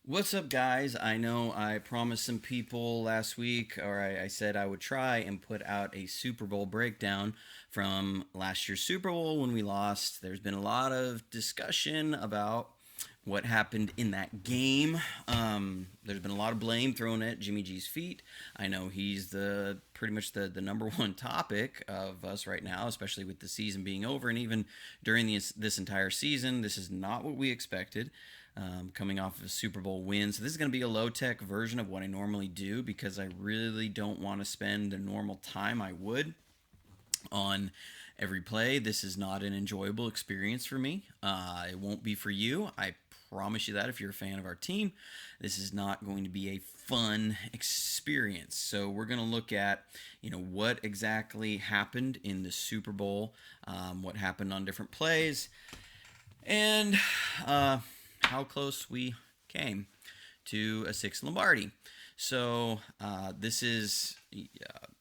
What's up, guys? I know I promised some people last week, or I said I would try and put out a Super Bowl breakdown from last year's Super Bowl when we lost. There's been a lot of discussion about what happened in that game. There's been a lot of blame thrown at Jimmy G's feet. I know he's the pretty much the number one topic of us right now, especially with the season being over, and even during this entire season, this is not what we expected. Coming off of a Super Bowl win. So, this is going to be a low tech version of what I normally do because I really don't want to spend the normal time I would on every play. This is not an enjoyable experience for me. It won't be for you. I promise you that if you're a fan of our team, this is not going to be a fun experience. So we're going to look at, what exactly happened in the Super Bowl, what happened on different plays, and how close we came to a six Lombardi. So this is,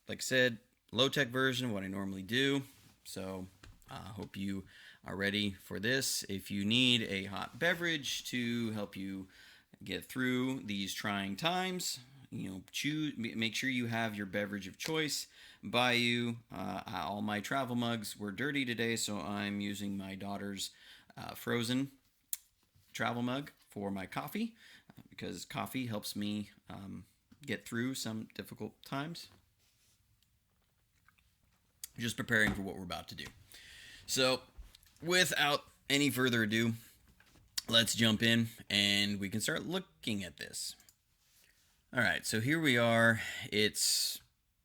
like I said, low tech version of what I normally do. So I hope you are ready for this. If you need a hot beverage to help you get through these trying times, choose. Make sure you have your beverage of choice by you. All my travel mugs were dirty today, so I'm using my daughter's frozen travel mug for my coffee because coffee helps me get through some difficult times. Just preparing for what we're about to do. So, without any further ado, let's jump in and we can start looking at this. All right, so here we are. It's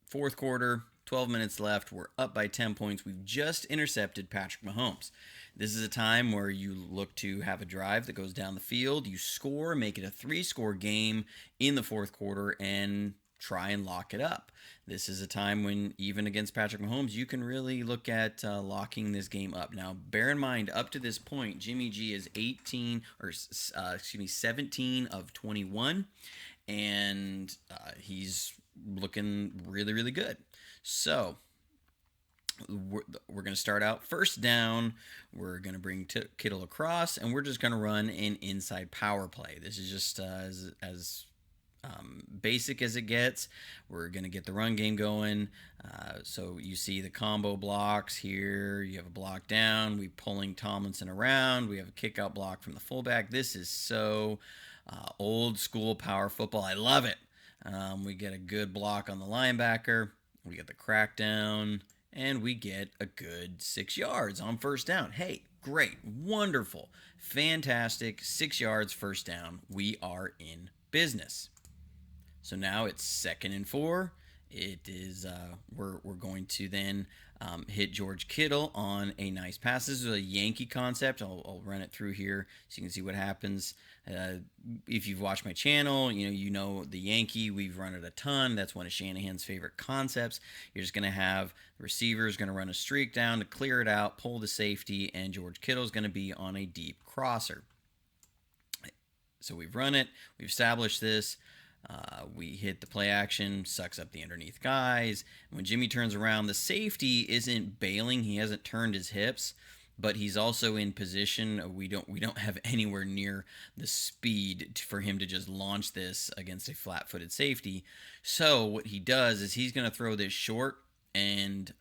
fourth quarter, 12 minutes left. We're up by 10 points. We've just intercepted Patrick Mahomes. This is a time where you look to have a drive that goes down the field. You score, make it a three-score game in the fourth quarter, and try and lock it up. This is a time when, even against Patrick Mahomes, you can really look at locking this game up. Now, bear in mind, up to this point, Jimmy G is 17 of 21, and he's looking really, really good. So, we're going to start out first down. We're going to bring Kittle across, and we're just going to run an inside power play. This is just as basic as it gets. We're going to get the run game going. So you see the combo blocks here. You have a block down. We pulling Tomlinson around. We have a kick out block from the fullback. This is so old school power football. I love it. We get a good block on the linebacker. We get the crackdown. And we get a good 6 yards on first down. Hey, great, wonderful, fantastic, 6 yards first down. We are in business. So now it's 2nd and 4. It is we're going to then hit George Kittle on a nice pass. This is a Yankee concept. I'll run it through here so you can see what happens. If you've watched my channel, you know the Yankee. We've run it a ton. That's one of Shanahan's favorite concepts. You're just going to have the receiver is going to run a streak down to clear it out, pull the safety, and George Kittle is going to be on a deep crosser. So we've run it. We've established this. We hit the play action, sucks up the underneath guys. And when Jimmy turns around, the safety isn't bailing. He hasn't turned his hips, but he's also in position. We don't have anywhere near the speed for him to just launch this against a flat-footed safety. So what he does is he's going to throw this short and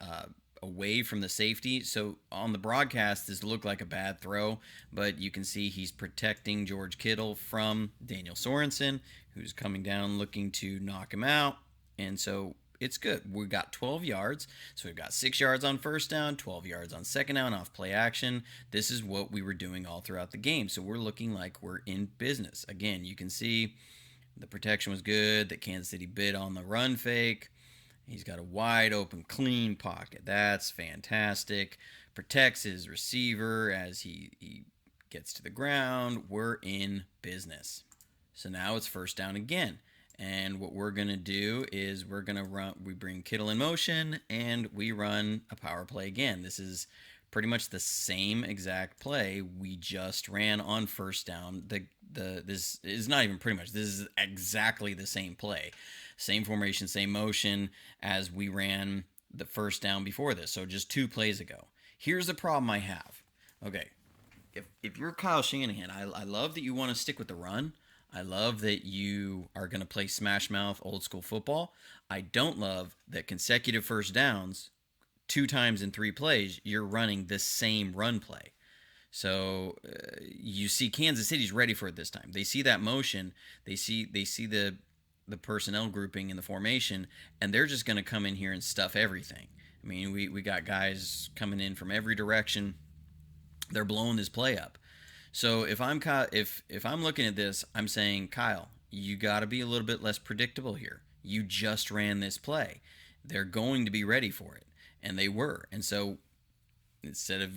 away from the safety. So on the broadcast, this looked like a bad throw, but you can see he's protecting George Kittle from Daniel Sorensen, who's coming down looking to knock him out. And so it's good. We got 12 yards. So we've got 6 yards on first down, 12 yards on second down off play action. This is what we were doing all throughout the game. So we're looking like we're in business. Again, you can see the protection was good, that Kansas City bid on the run fake. He's got a wide open, clean pocket. That's fantastic. Protects his receiver as he gets to the ground. We're in business. So now it's first down again. And what we're going to do is we bring Kittle in motion and we run a power play again. This is pretty much the same exact play we just ran on first down. This is not even pretty much. This is exactly the same play. Same formation, same motion as we ran the first down before this. So just 2 plays ago. Here's the problem I have. Okay, if you're Kyle Shanahan, I love that you want to stick with the run. I love that you are going to play smash mouth old school football. I don't love that consecutive first downs, 2 times in 3 plays, you're running the same run play. So you see Kansas City's ready for it this time. They see that motion. They see the personnel grouping in the formation, and they're just going to come in here and stuff everything. I mean, we got guys coming in from every direction. They're blowing this play up. So if I'm looking at this, I'm saying, Kyle, you got to be a little bit less predictable here. You just ran this play. They're going to be ready for it, and they were. And so instead of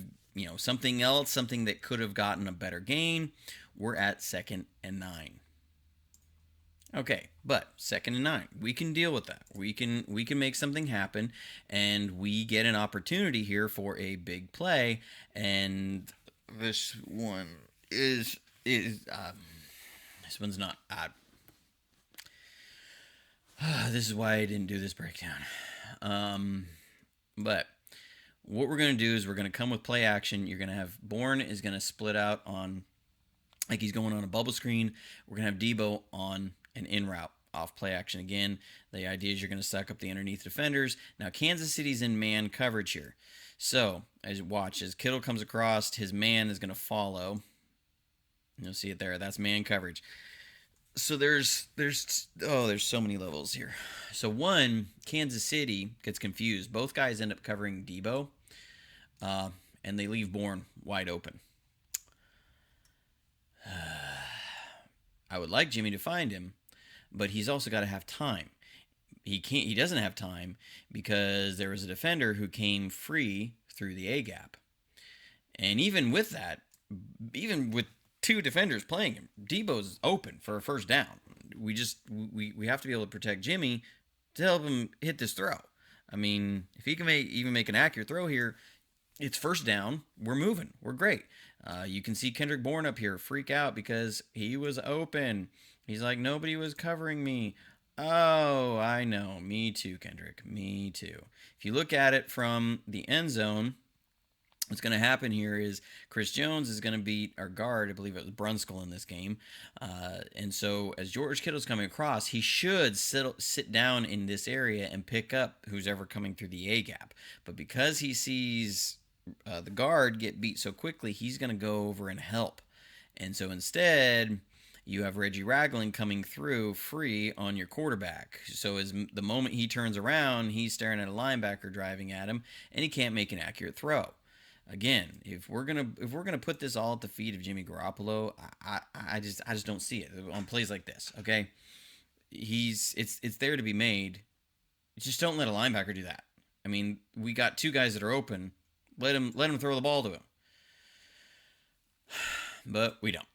something else, something that could have gotten a better gain, we're at 2nd and 9. Okay, but 2nd and 9, we can deal with that. We can make something happen, and we get an opportunity here for a big play. And this one is this one's not. This is why I didn't do this breakdown. But what we're going to do is we're going to come with play action. You're going to have Bourne is going to split out on, like he's going on a bubble screen. We're going to have Debo on an in route off play action again. The idea is you're going to suck up the underneath defenders. Now Kansas City's in man coverage here. So as Kittle comes across, his man is going to follow. You'll see it there. That's man coverage. So there's so many levels here. So one, Kansas City gets confused. Both guys end up covering Debo, and they leave Bourne wide open. I would like Jimmy to find him, but he's also got to have time. He doesn't have time because there was a defender who came free through the A gap. And even with that, even with 2 defenders playing him, Debo's open for a first down. We have to be able to protect Jimmy to help him hit this throw. I mean, if he can even make an accurate throw here, it's first down. We're moving. We're great. You can see Kendrick Bourne up here freak out because he was open. He's like, nobody was covering me. Oh, I know. Me too, Kendrick. Me too. If you look at it from the end zone, what's going to happen here is Chris Jones is going to beat our guard. I believe it was Brunskill in this game. And so as George Kittle's coming across, he should sit down in this area and pick up who's ever coming through the A gap. But because he sees the guard get beat so quickly, he's going to go over and help. And so instead, you have Reggie Ragland coming through free on your quarterback. So as the moment he turns around, he's staring at a linebacker driving at him, and he can't make an accurate throw. Again, if we're gonna put this all at the feet of Jimmy Garoppolo, I just don't see it on plays like this. Okay, it's there to be made. Just don't let a linebacker do that. I mean, we got 2 guys that are open. Let him throw the ball to him. But we don't.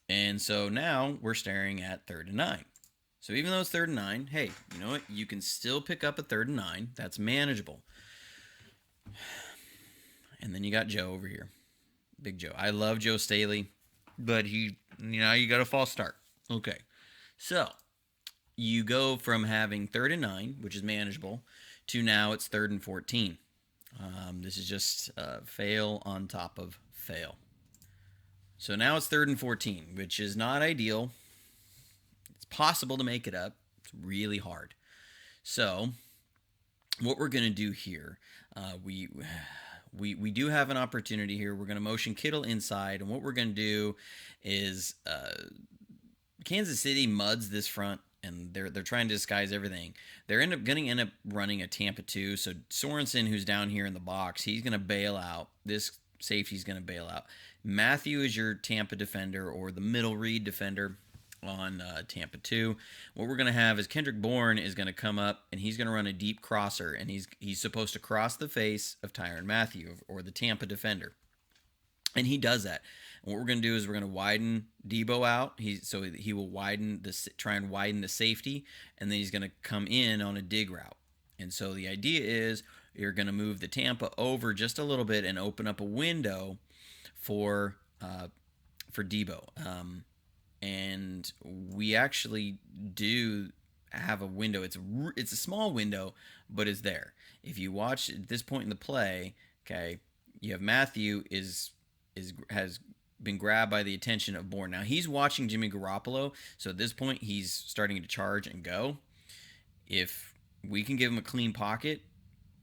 And so now we're staring at 3rd and 9. So even though it's 3rd and 9, hey, you know what? You can still pick up a 3rd and 9. That's manageable. And then you got Joe over here. Big Joe. I love Joe Staley, but you got a false start. Okay. So you go from having 3rd and 9, which is manageable, to now it's 3rd and 14. This is just fail on top of fail. So now it's 3rd and 14, which is not ideal. It's possible to make it up. It's really hard. So what we're going to do here, we do have an opportunity here. We're going to motion Kittle inside, and what we're going to do is Kansas City muds this front, and they're trying to disguise everything. They're going to end up running a Tampa 2. So Sorensen, who's down here in the box, he's going to bail out. This safety's going to bail out. Matthew is your Tampa defender or the middle read defender on Tampa 2. What we're going to have is Kendrick Bourne is going to come up, and he's going to run a deep crosser, and he's supposed to cross the face of Tyrann Mathieu or the Tampa defender. And he does that. And what we're going to do is we're going to widen Debo out. So he will try and widen the safety, and then he's going to come in on a dig route. And so the idea is you're going to move the Tampa over just a little bit and open up a window for Debo. And we actually do have a window. It's a small window, but it's there. If you watch at this point in the play, okay, you have Matthew has been grabbed by the attention of Bourne. Now he's watching Jimmy Garoppolo, so at this point he's starting to charge and go. If we can give him a clean pocket,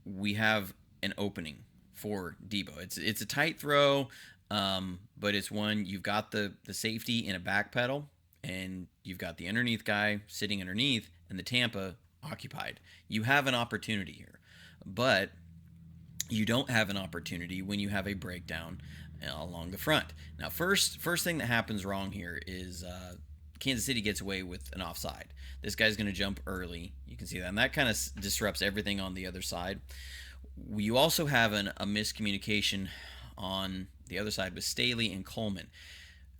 we have an opening for Debo. It's a tight throw, but it's one you've got the safety in a back pedal, and you've got the underneath guy sitting underneath, and the Tampa occupied. You have an opportunity here, but you don't have an opportunity when you have a breakdown along the front. Now, first thing that happens wrong here is Kansas City gets away with an offside. This guy's going to jump early. You can see that, and that kind of disrupts everything on the other side. You also have a miscommunication on the other side with Staley and Coleman.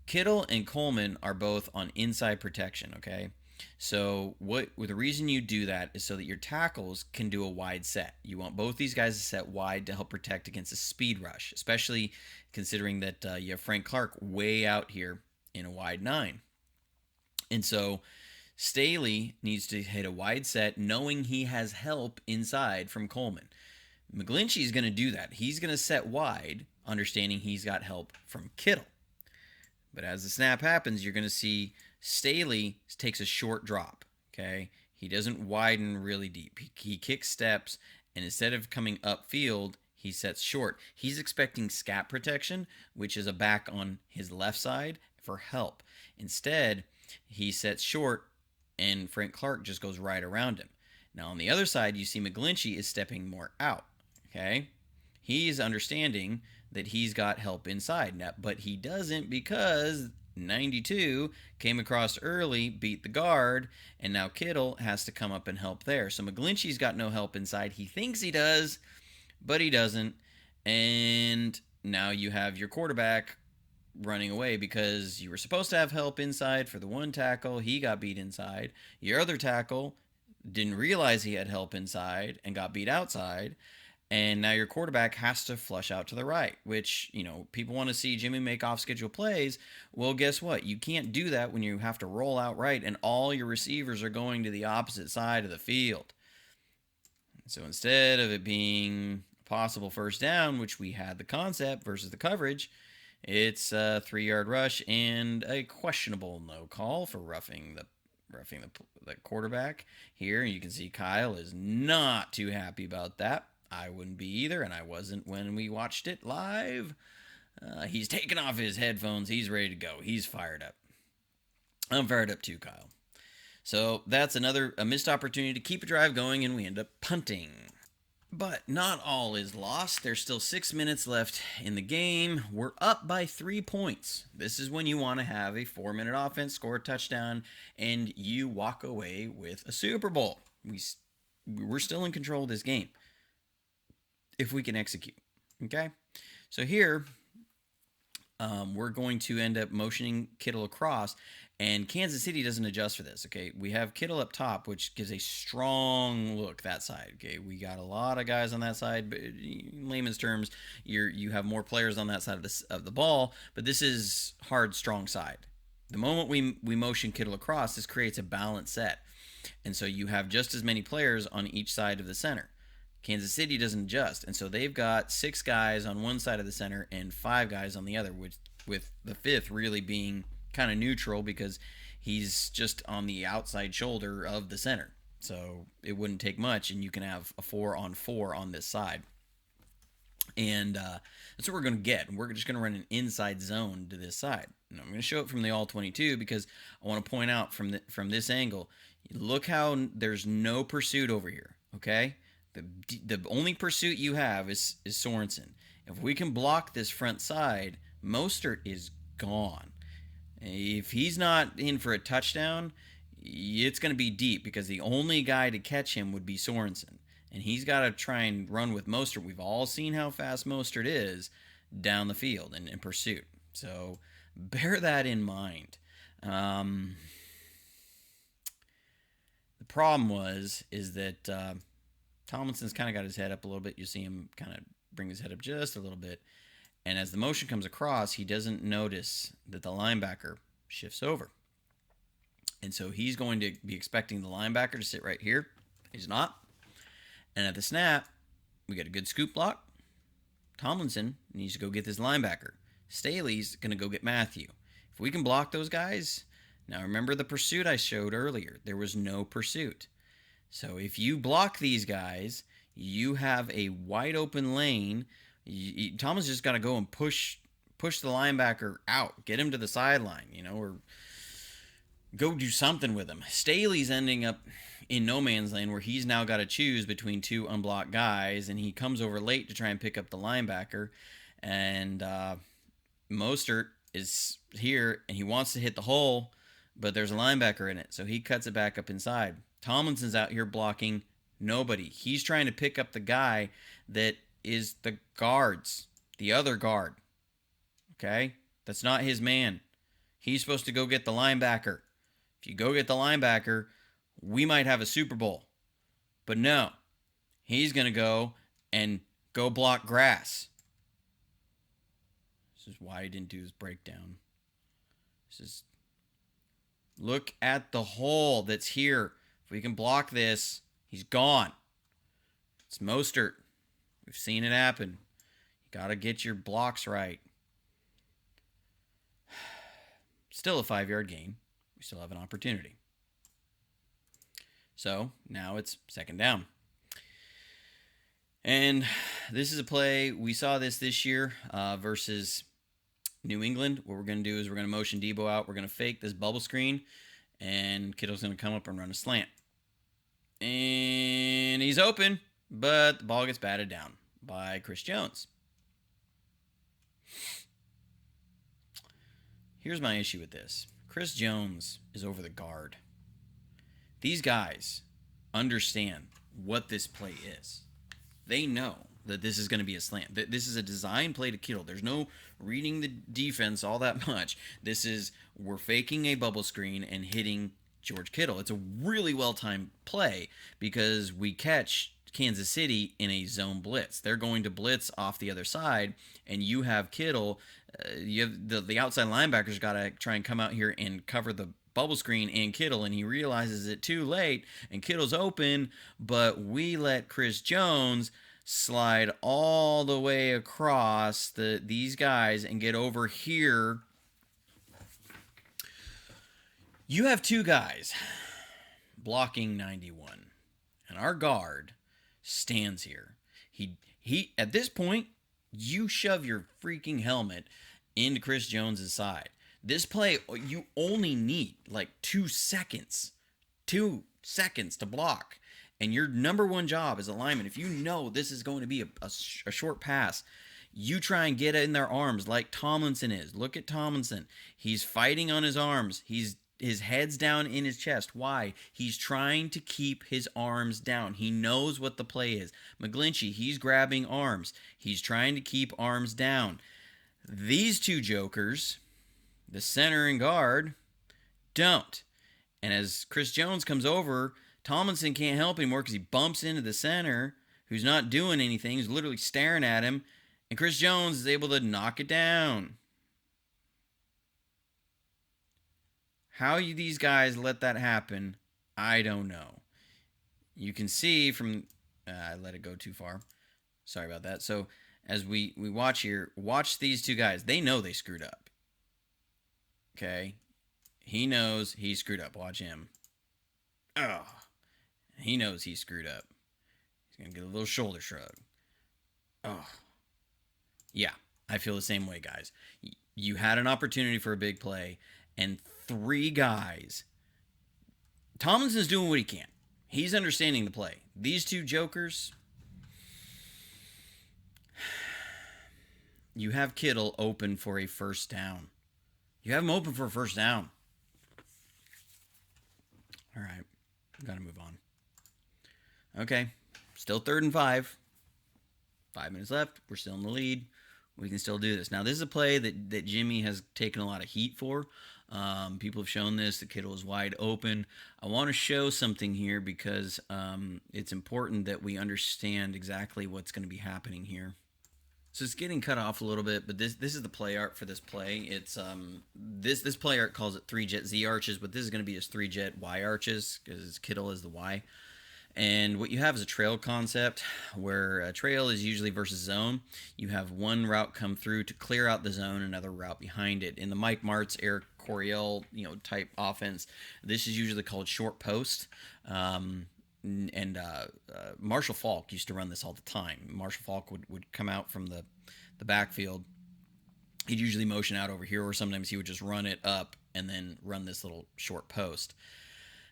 Kittle and Coleman are both on inside protection, okay? So the reason you do that is so that your tackles can do a wide set. You want both these guys to set wide to help protect against a speed rush, especially considering that you have Frank Clark way out here in a wide 9. And so Staley needs to hit a wide set knowing he has help inside from Coleman. McGlinchey is going to do that. He's going to set wide, understanding he's got help from Kittle. But as the snap happens, you're going to see Staley takes a short drop, okay? He doesn't widen really deep. He kicks steps, and instead of coming upfield, he sets short. He's expecting scat protection, which is a back on his left side, for help. Instead, he sets short, and Frank Clark just goes right around him. Now, on the other side, you see McGlinchey is stepping more out, okay? He's understanding that he's got help inside, now, but he doesn't because 92 came across early, beat the guard, and now Kittle has to come up and help there. So McGlinchey's got no help inside. He thinks he does, but he doesn't. And now you have your quarterback running away because you were supposed to have help inside for the one tackle. He got beat inside. Your other tackle didn't realize he had help inside and got beat outside. And now your quarterback has to flush out to the right, which, people want to see Jimmy make off-schedule plays. Well, guess what? You can't do that when you have to roll out right and all your receivers are going to the opposite side of the field. So instead of it being a possible first down, which we had the concept versus the coverage, it's a 3-yard rush and a questionable no call for roughing the quarterback. Here you can see Kyle is not too happy about that. I wouldn't be either, and I wasn't when we watched it live. He's taken off his headphones. He's ready to go. He's fired up. I'm fired up too, Kyle. So that's a missed opportunity to keep a drive going, and we end up punting. But not all is lost. There's still 6 minutes left in the game. We're up by 3 points. This is when you want to have a 4-minute offense, score a touchdown, and you walk away with a Super Bowl. We're still in control of this game if we can execute. Okay? So here, we're going to end up motioning Kittle across, and Kansas City doesn't adjust for this. Okay? We have Kittle up top, which gives a strong look that side. Okay? We got a lot of guys on that side, but in layman's terms, you have more players on that side of the ball, but this is hard, strong side. The moment we motion Kittle across, this creates a balanced set. And so you have just as many players on each side of the center. Kansas City doesn't adjust, and so they've got 6 guys on one side of the center and 5 guys on the other, with the 5th really being kind of neutral because he's just on the outside shoulder of the center. So it wouldn't take much, and you can have a 4-on-4 on this side. And that's what we're going to get. We're just going to run an inside zone to this side. And I'm going to show it from the all-22 because I want to point out from this angle, look how there's no pursuit over here, okay? The only pursuit you have is Sorensen. If we can block this front side, Mostert is gone. If he's not in for a touchdown, it's going to be deep because the only guy to catch him would be Sorensen. And he's got to try and run with Mostert. We've all seen how fast Mostert is down the field and in pursuit. So bear that in mind. The problem is that Tomlinson's kind of got his head up a little bit. You see him kind of bring his head up just a little bit. And as the motion comes across, he doesn't notice that the linebacker shifts over. And so he's going to be expecting the linebacker to sit right here. He's not. And at the snap, we get a good scoop block. Tomlinson needs to go get this linebacker. Staley's going to go get Matthew. If we can block those guys, now remember the pursuit I showed earlier. There was no pursuit. So if you block these guys, you have a wide open lane. Thomas just got to go and push the linebacker out, get him to the sideline, or go do something with him. Staley's ending up in no man's land where he's now got to choose between two unblocked guys, and he comes over late to try and pick up the linebacker, and Mostert is here, and he wants to hit the hole, but there's a linebacker in it, so he cuts it back up inside. Tomlinson's out here blocking nobody. He's trying to pick up the guy that is the other guard. Okay? That's not his man. He's supposed to go get the linebacker. If you go get the linebacker, we might have a Super Bowl. But no, he's going to go block grass. This is why I didn't do this breakdown. Look at the hole that's here. If we can block this, he's gone. It's Mostert. We've seen it happen. You got to get your blocks right. Still a 5-yard gain. We still have an opportunity. So now it's second down. And this is a play. We saw this year versus New England. What we're going to do is we're going to motion Debo out. We're going to fake this bubble screen. And Kittle's going to come up and run a slant. And he's open, but the ball gets batted down by Chris Jones. Here's my issue with this. Chris Jones is over the guard. These guys understand what this play is. They know that this is going to be a slant. This is a design play to Kittle. There's no reading the defense all that much. We're faking a bubble screen and hitting George Kittle. It's a really well-timed play because we catch Kansas City in a zone blitz. They're going to blitz off the other side, and you have Kittle. You have the outside linebackers got to try and come out here and cover the bubble screen and Kittle, and he realizes it too late, and Kittle's open, but we let Chris Jones slide all the way across these guys and get over here. You have two guys blocking 91, and our guard stands here. He at this point, you shove your freaking helmet into Chris Jones's side. This play, you only need like 2 seconds. 2 seconds to block. And your number one job as a lineman, if you know this is going to be a short pass, you try and get in their arms like Tomlinson is. Look at Tomlinson. He's fighting on his arms. His head's down in his chest. Why? He's trying to keep his arms down. He knows what the play is. McGlinchey, he's grabbing arms. He's trying to keep arms down. These two jokers, the center and guard, don't. And as Chris Jones comes over, Tomlinson can't help anymore because he bumps into the center, who's not doing anything. He's literally staring at him. And Chris Jones is able to knock it down. How these guys let that happen, I don't know. You can see from... I let it go too far. Sorry about that. So as we watch here, watch these two guys. They know they screwed up. Okay? He knows he screwed up. Watch him. Oh. He knows he screwed up. He's going to get a little shoulder shrug. Oh. Yeah, I feel the same way, guys. You had an opportunity for a big play, and 3 guys. Tomlinson's doing what he can. He's understanding the play. These two jokers. You have Kittle open for a first down. You have him open for a first down. All right. Got to move on. Okay. Still 3rd and 5. 5 minutes left. We're still in the lead. We can still do this. Now, this is a play that Jimmy has taken a lot of heat for. People have shown this. The Kittle is wide open. I want to show something here because it's important that we understand exactly what's going to be happening here. So it's getting cut off a little bit, but this is the play art for this play. It's this play art calls it 3-jet Z arches, but this is going to be his 3-jet Y arches because Kittle is the Y. And what you have is a trail concept where a trail is usually versus zone. You have one route come through to clear out the zone, another route behind it. In the Mike Martz, Eric Coryell, type offense, this is usually called short post. And Marshall Faulk used to run this all the time. Marshall Faulk would come out from the backfield. He'd usually motion out over here, or sometimes he would just run it up and then run this little short post.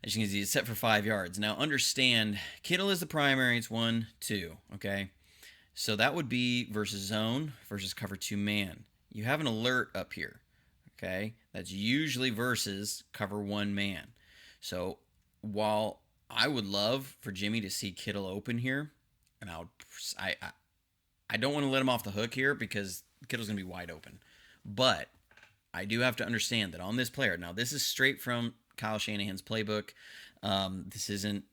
As you can see, it's set for 5 yards. Now, understand, Kittle is the primary. It's 1, 2, okay? So that would be versus zone versus cover 2 man. You have an alert up here, okay? That's usually versus cover 1 man. So while I would love for Jimmy to see Kittle open here, and I don't want to let him off the hook here because Kittle's going to be wide open. But I do have to understand that on this player, now this is straight from Kyle Shanahan's playbook. This isn't,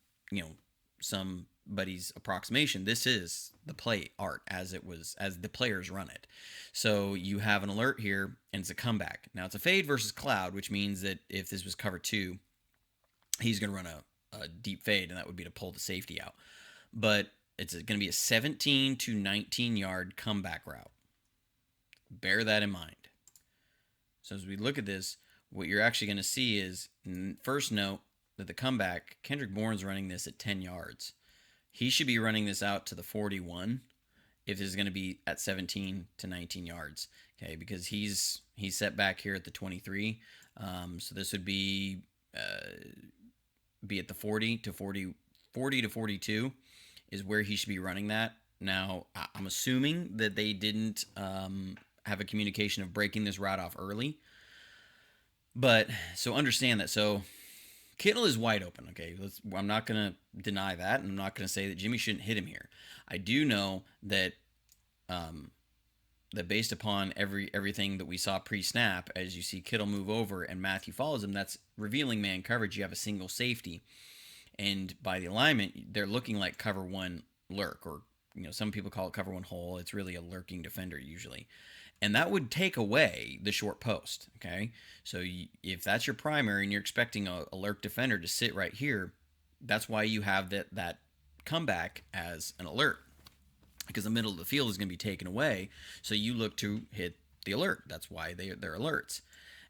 somebody's approximation. This is the play art as the players run it. So you have an alert here, and it's a comeback. Now it's a fade versus cloud, which means that if this was cover 2, he's going to run a deep fade, and that would be to pull the safety out. But it's going to be a 17 to 19 yard comeback route. Bear that in mind. So as we look at this, what you're actually going to see is, first note that the comeback, Kendrick Bourne's running this at 10 yards. He should be running this out to the 41 if this is going to be at 17 to 19 yards, okay, because he's set back here at the 23. So this would be at the 40 to 42 is where he should be running that. Now, I'm assuming that they didn't have a communication of breaking this route off early. But, so understand that. So, Kittle is wide open, okay? I'm not going to deny that, and I'm not going to say that Jimmy shouldn't hit him here. I do know that that based upon everything that we saw pre-snap, as you see Kittle move over and Matthew follows him, that's revealing man coverage. You have a single safety. And by the alignment, they're looking like cover 1 lurk, or some people call it cover 1 hole. It's really a lurking defender usually. And that would take away the short post, okay? So if that's your primary and you're expecting a lurk defender to sit right here, that's why you have that comeback as an alert, because the middle of the field is going to be taken away. So you look to hit the alert. That's why they're alerts.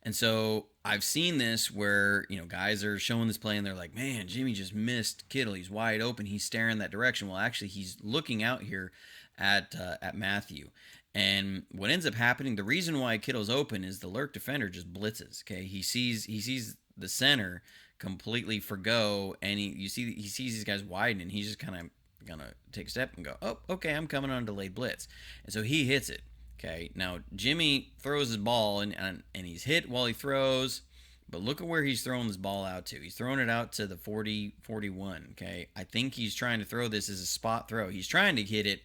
And so I've seen this where, guys are showing this play and they're like, man, Jimmy just missed Kittle. He's wide open. He's staring that direction. Well, actually, he's looking out here at Matthew. And what ends up happening, the reason why Kittle's open is the lurk defender just blitzes. Okay, he sees the center completely forgo, and he sees these guys widen, and he's just kind of gonna take a step and go, oh, okay, I'm coming on a delayed blitz, and so he hits it. Okay, now Jimmy throws his ball, and he's hit while he throws, but look at where he's throwing this ball out to. He's throwing it out to the 40-41. Okay, I think he's trying to throw this as a spot throw. He's trying to hit it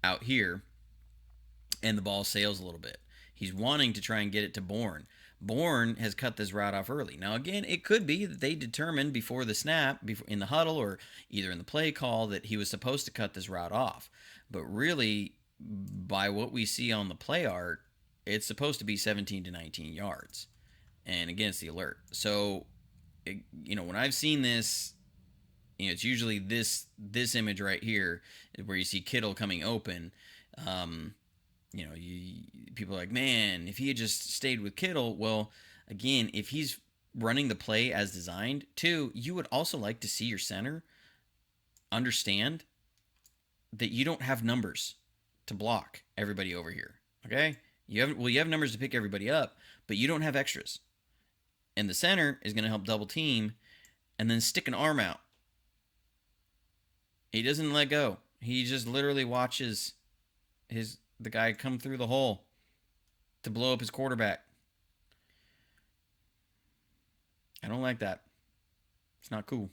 out here, and the ball sails a little bit. He's wanting to try and get it to Bourne. Bourne has cut this route off early. Now, again, it could be that they determined before the snap, in the huddle, or either in the play call, that he was supposed to cut this route off. But really, by what we see on the play art, it's supposed to be 17 to 19 yards. And again, it's the alert. So, when I've seen this, it's usually this image right here where you see Kittle coming open. People are like, man, if he had just stayed with Kittle, well, again, if he's running the play as designed, too, you would also like to see your center understand that you don't have numbers to block everybody over here, okay? You have numbers to pick everybody up, but you don't have extras. And the center is going to help double team and then stick an arm out. He doesn't let go. He just literally watches the guy come through the hole to blow up his quarterback. I don't like that. It's not cool.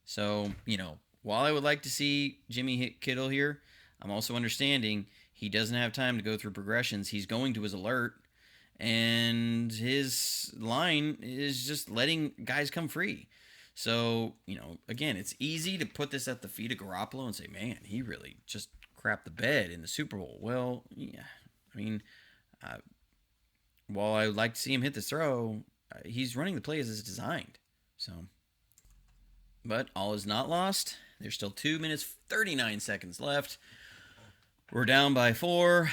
So, while I would like to see Jimmy hit Kittle here, I'm also understanding he doesn't have time to go through progressions. He's going to his alert, and his line is just letting guys come free. So, again, it's easy to put this at the feet of Garoppolo and say, man, he really just crap the bed in the Super Bowl. Well, yeah, while I would like to see him hit this throw, he's running the play as it's designed. So But all is not lost. There's still 2 minutes 39 seconds left. We're down by 4,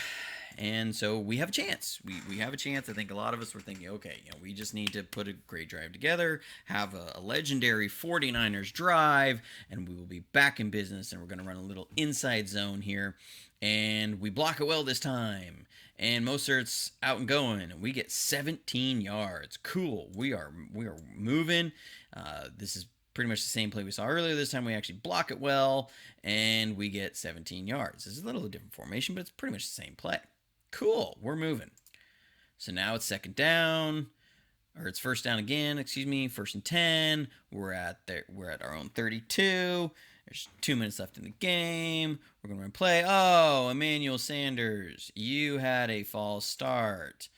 and so we have a chance. We have a chance. I think a lot of us were thinking, okay, we just need to put a great drive together, have a legendary 49ers drive, and we will be back in business, and we're going to run a little inside zone here. And we block it well this time. And Mostert's out and going, and we get 17 yards. Cool. We are moving. This is pretty much the same play we saw earlier. This time we actually block it well, and we get 17 yards. This is a little different formation, but it's pretty much the same play. Cool. We're moving. So now it's second down, or it's first down again. Excuse me. First and 10. We're at our own 32. There's 2 minutes left in the game. We're going to run play. Oh, Emmanuel Sanders, you had a false start.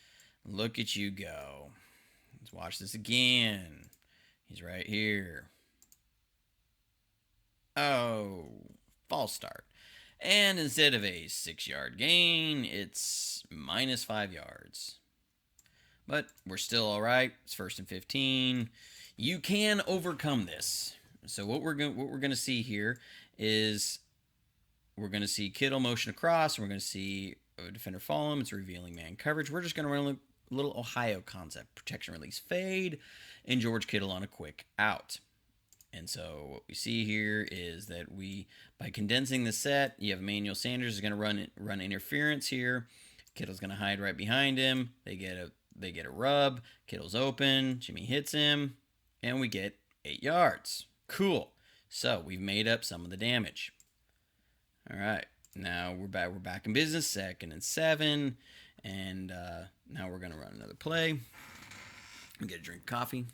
Look at you go. Let's watch this again. He's right here. Oh, false start. And instead of a 6-yard gain, it's minus 5 yards. But we're still all right. It's first and 15. You can overcome this. So what we're going to see here is we're going to see Kittle motion across. And we're going to see a defender follow him. It's revealing man coverage. We're just going to run a little Ohio concept. Protection, release, fade. And George Kittle on a quick out. And so what we see here is that by condensing the set, you have Emmanuel Sanders is going to run interference here. Kittle's going to hide right behind him. They get a rub. Kittle's open. Jimmy hits him. And we get 8 yards. Cool. So we've made up some of the damage. All right. Now we're back in business. Second and 7. And now we're going to run another play. Get a drink of coffee.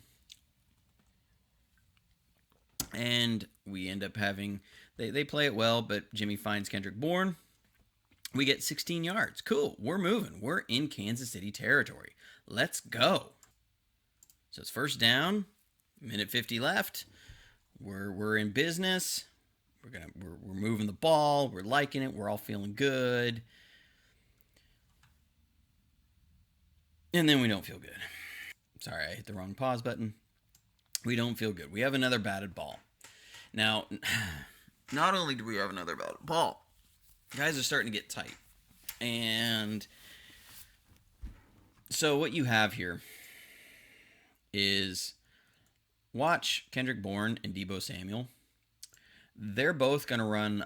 And we end up having, they play it well, but Jimmy finds Kendrick Bourne. We get 16 yards. Cool. We're moving. We're in Kansas City territory. Let's go. So it's first down. Minute 50 left. We're in business. We're moving the ball. We're liking it. We're all feeling good. And then we don't feel good. Sorry, I hit the wrong pause button. We don't feel good. We have another batted ball. Now, not only do we have another batted ball, guys are starting to get tight. And so what you have here is watch Kendrick Bourne and Deebo Samuel. They're both going to run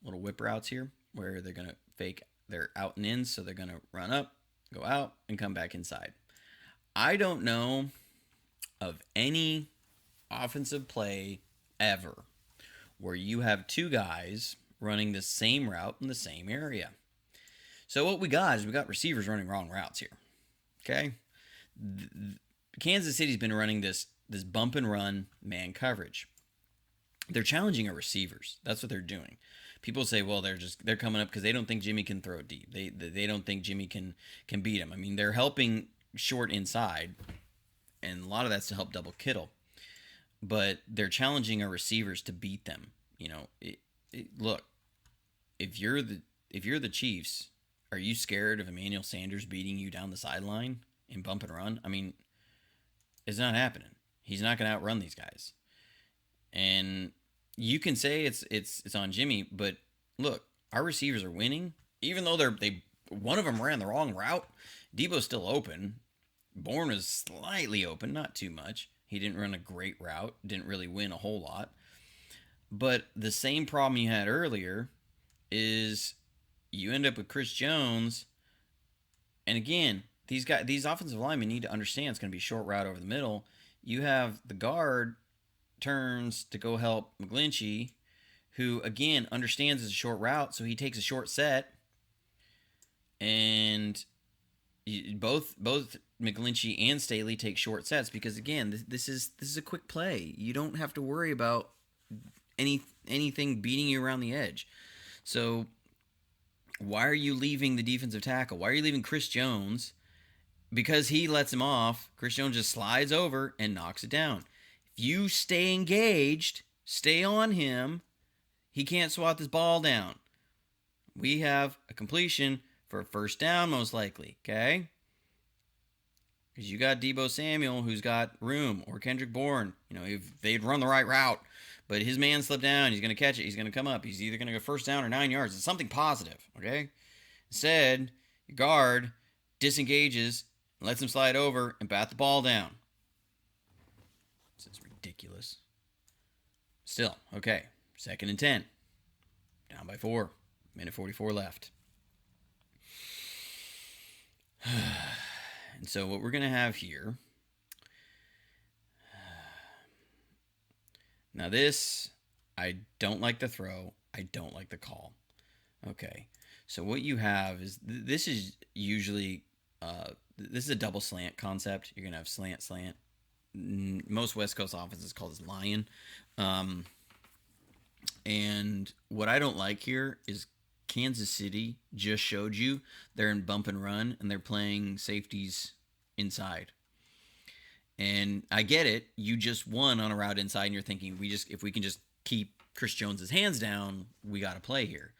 little whip routes here where they're going to fake their out and in. So they're going to run up, go out, and come back inside. I don't know of any offensive play ever where you have two guys running the same route in the same area. So what we got is we got receivers running wrong routes here. Okay? Kansas City's been running this bump and run man coverage. They're challenging our receivers. That's what they're doing. People say, well, they're coming up because they don't think Jimmy can throw deep. They don't think Jimmy can beat him. I mean, they're helping short inside, and a lot of that's to help double Kittle. But they're challenging our receivers to beat them. You know, look, if you're the Chiefs, are you scared of Emmanuel Sanders beating you down the sideline in bump and run? I mean, it's not happening. He's not going to outrun these guys. And you can say it's on Jimmy, but look, our receivers are winning, even though one of them ran the wrong route. Deebo's still open. Bourne was slightly open, not too much. He didn't run a great route, didn't really win a whole lot. But the same problem you had earlier is you end up with Chris Jones. And again, these offensive linemen need to understand it's going to be a short route over the middle. You have the guard turns to go help McGlinchey, who, again, understands it's a short route, so he takes a short set. And both McGlinchey and Staley take short sets because, again, this is a quick play. You don't have to worry about anything beating you around the edge. So why are you leaving the defensive tackle? Why are you leaving Chris Jones? Because he lets him off, Chris Jones just slides over and knocks it down. If you stay engaged, stay on him, he can't swat this ball down. We have a completion for a first down, most likely, okay? Because you got Debo Samuel, who's got room, or Kendrick Bourne. If they'd run the right route, but his man slipped down, he's going to catch it, he's going to come up, he's either going to go first down or 9 yards. It's something positive, okay? Instead, your guard disengages, lets him slide over, and bat the ball down. This is ridiculous. Still, okay, 2nd and 10. Down by 4. Minute 44 left. And so what we're going to have here, now this, I don't like the throw, I don't like the call. Okay, so what you have is, this is usually, this is a double slant concept. You're going to have slant, slant. Most West Coast offenses call this lion. And what I don't like here is Kansas City just showed you they're in bump and run, and they're playing safeties inside. And I get it. You just won on a route inside, and you're thinking, if we can just keep Chris Jones's hands down, we got to play here.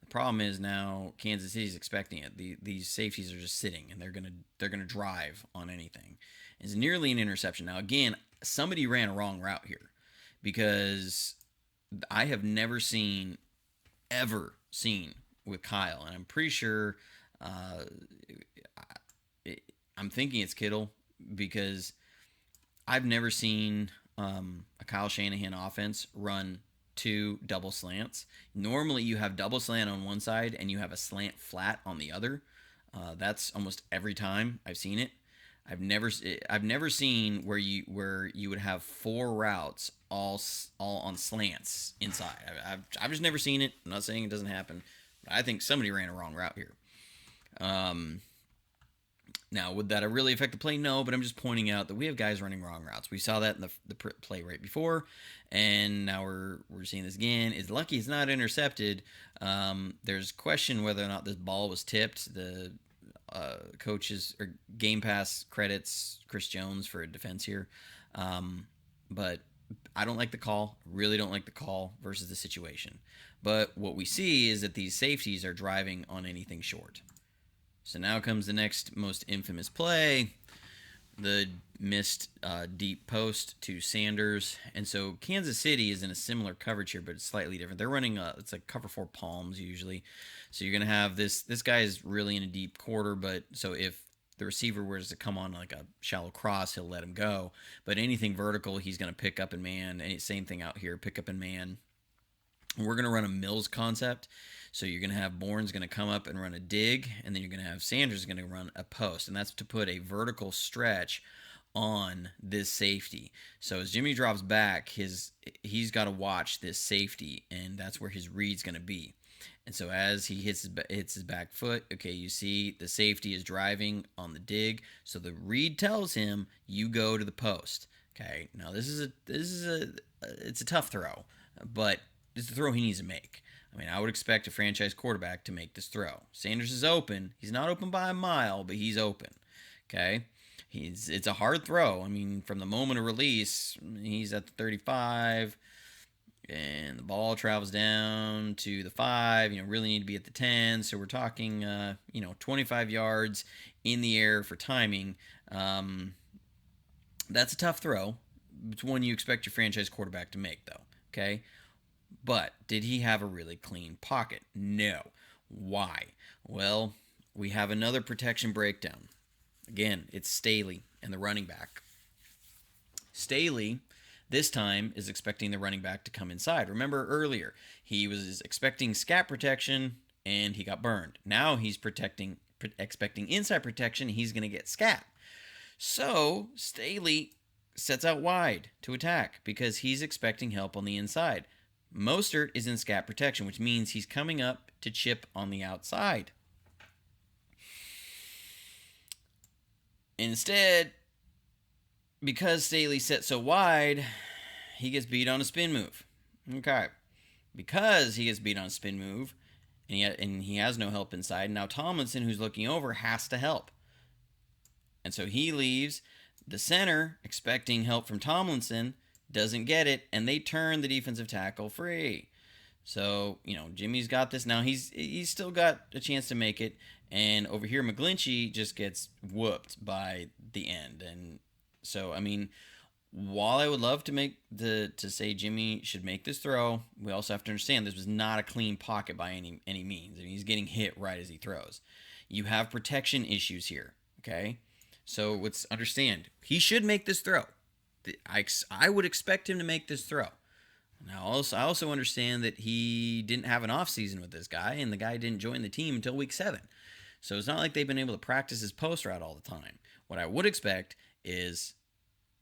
The problem is now Kansas City's expecting it. These safeties are just sitting, and they're gonna drive on anything. It's nearly an interception. Now again, somebody ran a wrong route here, because I have never ever seen with Kyle, and I'm pretty sure, I'm thinking it's Kittle, because I've never seen a Kyle Shanahan offense run 2 double slants. Normally you have double slant on one side and you have a slant flat on the other. That's almost every time I've seen it. I've never seen where you would have 4 routes all on slants inside. I've just never seen it. I'm not saying it doesn't happen, but I think somebody ran a wrong route here. Now, would that really affect the play? No, but I'm just pointing out that we have guys running wrong routes. We saw that in the play right before, and now we're seeing this again. It's lucky it's not intercepted. There's question whether or not this ball was tipped. The coaches or Game Pass credits Chris Jones for a defense here, but I don't like the call. Really don't like the call versus the situation. But what we see is that these safeties are driving on anything short. So now comes the next most infamous play, the missed deep post to Sanders. And so Kansas City is in a similar coverage here, but it's slightly different. They're running, it's like cover 4 palms usually. So you're going to have this guy is really in a deep quarter, but so if the receiver were to come on like a shallow cross, he'll let him go. But anything vertical, he's going to pick up in man. And same thing out here, pick up in man. And we're going to run a Mills concept. So you're going to have Bourne's going to come up and run a dig, and then you're going to have Sanders going to run a post, and that's to put a vertical stretch on this safety. So as Jimmy drops back, he's got to watch this safety, and that's where his read's going to be. And so as he hits his back foot, okay, you see the safety is driving on the dig, so the read tells him you go to the post. Okay, now this is a tough throw, but it's a throw he needs to make. I mean, I would expect a franchise quarterback to make this throw. Sanders is open. He's not open by a mile, but he's open. Okay? It's a hard throw. I mean, from the moment of release, he's at the 35, and the ball travels down to the 5. Really need to be at the 10. So we're talking, 25 yards in the air for timing. That's a tough throw. It's one you expect your franchise quarterback to make, though. Okay? But did he have a really clean pocket? No. Why? Well, we have another protection breakdown. Again, it's Staley and the running back. Staley, this time, is expecting the running back to come inside. Remember earlier, he was expecting scat protection, and he got burned. Now he's expecting inside protection, he's going to get scat. So, Staley sets out wide to attack because he's expecting help on the inside. Mostert is in scat protection, which means he's coming up to chip on the outside. Instead, because Staley set so wide, he gets beat on a spin move. Okay. Because he gets beat on a spin move, and he has no help inside, now Tomlinson, who's looking over, has to help. And so he leaves. The center, expecting help from Tomlinson, doesn't get it, and they turn the defensive tackle free. So, Jimmy's got this now. He's still got a chance to make it. And over here, McGlinchey just gets whooped by the end. And so, I mean, while I would love to say Jimmy should make this throw, we also have to understand this was not a clean pocket by any means. I mean, he's getting hit right as he throws. You have protection issues here. Okay, so let's understand he should make this throw. I would expect him to make this throw. Now, I also understand that he didn't have an off season with this guy, and the guy didn't join the team until week 7. So it's not like they've been able to practice his post route all the time. What I would expect is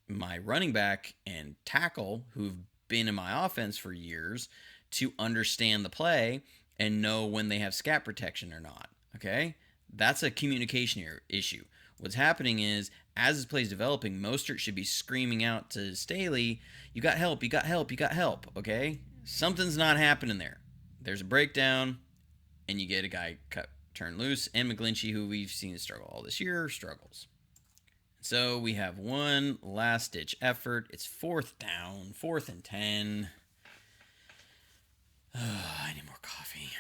my running back and tackle, who've been in my offense for years, to understand the play and know when they have scat protection or not. Okay? That's a communication issue. What's happening is, as his play is developing, Mostert should be screaming out to Staley, "You got help, you got help, you got help," okay? Something's not happening there. There's a breakdown, and you get a guy turned loose, and McGlinchey, who we've seen struggle all this year, struggles. So we have one last-ditch effort. It's 4th down, 4th and 10. I need more coffee.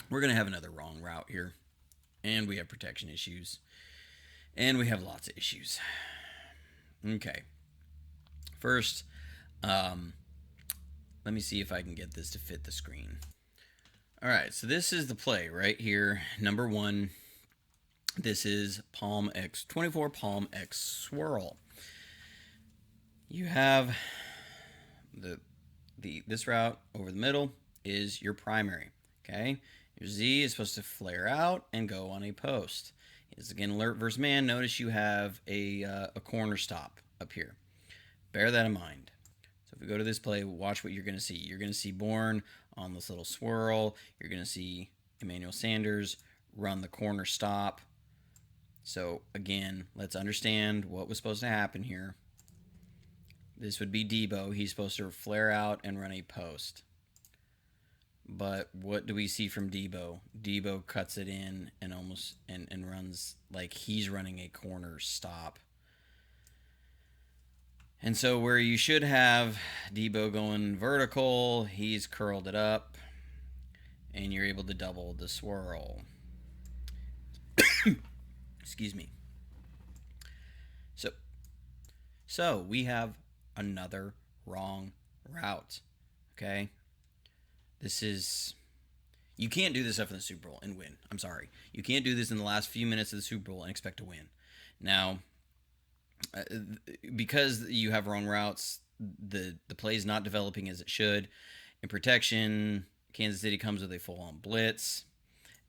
We're going to have another wrong route here. And we have protection issues. And we have lots of issues. Okay. First, let me see if I can get this to fit the screen. All right, so this is the play right here. Number 1. This is Palm X 24 Palm X swirl. You have this route over the middle is your primary. Okay. Your Z is supposed to flare out and go on a post. It's again alert versus man. Notice you have a corner stop up here. Bear that in mind. So if we go to this play, watch what you're going to see. You're going to see Bourne on this little swirl. You're going to see Emmanuel Sanders run the corner stop. So again, let's understand what was supposed to happen here. This would be Debo. He's supposed to flare out and run a post. But what do we see from Debo? Debo cuts it in and almost and runs like he's running a corner stop. And so where you should have Debo going vertical, he's curled it up, and you're able to double the swirl. Excuse me. So we have another wrong route. Okay? You can't do this stuff in the Super Bowl and win. I'm sorry. You can't do this in the last few minutes of the Super Bowl and expect to win. Now, because you have wrong routes, the play is not developing as it should. In protection, Kansas City comes with a full-on blitz,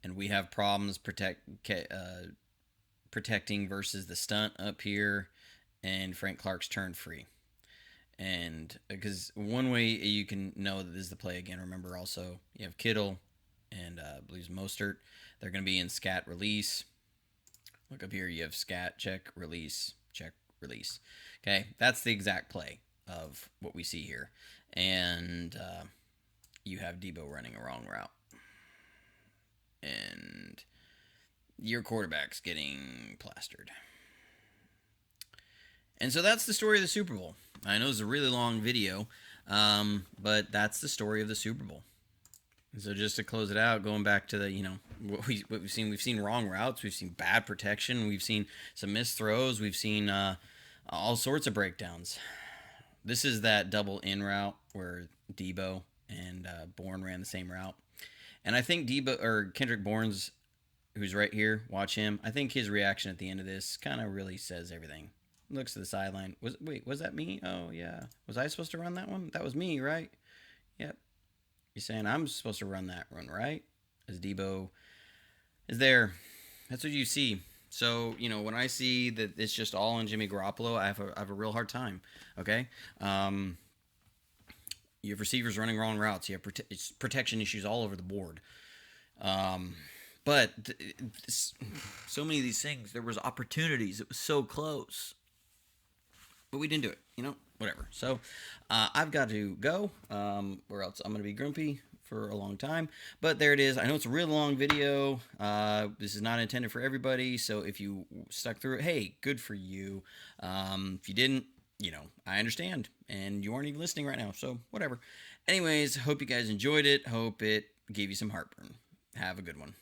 and we have problems protecting versus the stunt up here, and Frank Clark's turned free. And because one way you can know that this is the play, again, remember also you have Kittle and I believe Mostert. They're going to be in scat release. Look up here, you have scat, check, release, check, release. Okay, that's the exact play of what we see here. And you have Debo running a wrong route. And your quarterback's getting plastered. And so that's the story of the Super Bowl. I know it's a really long video, but that's the story of the Super Bowl. And so just to close it out, going back to the, what we've seen wrong routes, we've seen bad protection, we've seen some missed throws, we've seen all sorts of breakdowns. This is that double in route where Debo and Bourne ran the same route. And I think Kendrick Bourne's, who's right here, watch him. I think his reaction at the end of this kind of really says everything. Looks to the sideline. Was that me? Oh, yeah. Was I supposed to run that one? That was me, right? Yep. You're saying I'm supposed to run that run, right? As Debo is there. That's what you see. So, when I see that it's just all on Jimmy Garoppolo, I have a real hard time, okay? You have receivers running wrong routes. You have protection issues all over the board. But so many of these things, there was opportunities. It was so close. But we didn't do it, whatever. So I've got to go, or else I'm going to be grumpy for a long time. But there it is. I know it's a real long video. This is not intended for everybody. So if you stuck through it, hey, good for you. If you didn't, I understand. And you aren't even listening right now. So, whatever. Anyways, hope you guys enjoyed it. Hope it gave you some heartburn. Have a good one.